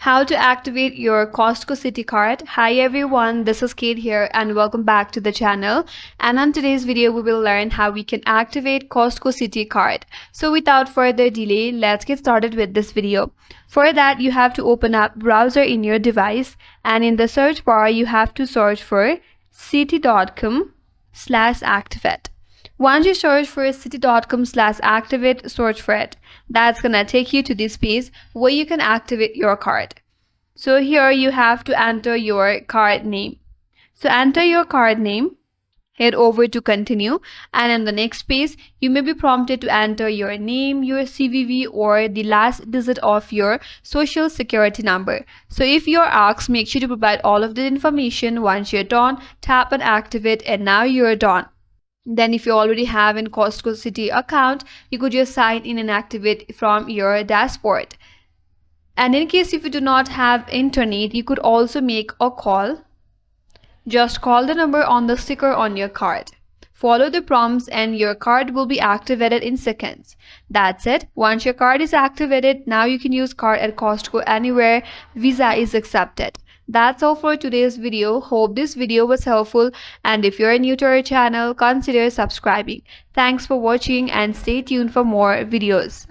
How to activate your Costco Citi card. Hi everyone, this is Kate here and welcome back to the channel. And on today's video, we will learn how we can activate Costco Citi card. So without further delay, let's get started with this video. For that, you have to open up browser in your device, and in the search bar, you have to search for citi.com/activate. Once you search for citi.com/activate, search for it. That's gonna take you to this page where you can activate your card. So here you have to enter your card name. So enter your card name, head over to continue, and in the next page you may be prompted to enter your name, your CVV, or the last digit of your social security number. So if you're asked, make sure to provide all of the information. Once you're done, tap on activate, and now you're done. Then if you already have an Costco Citi account, you could just sign in and activate from your dashboard. And in case if you do not have internet, you could also make a call. Just call the number on the sticker on your card. Follow the prompts and your card will be activated in seconds. That's it. Once your card is activated, now you can use card at Costco anywhere Visa is accepted. That's all for today's video. Hope this video was helpful, and if you're new to our channel, consider subscribing. Thanks for watching and stay tuned for more videos.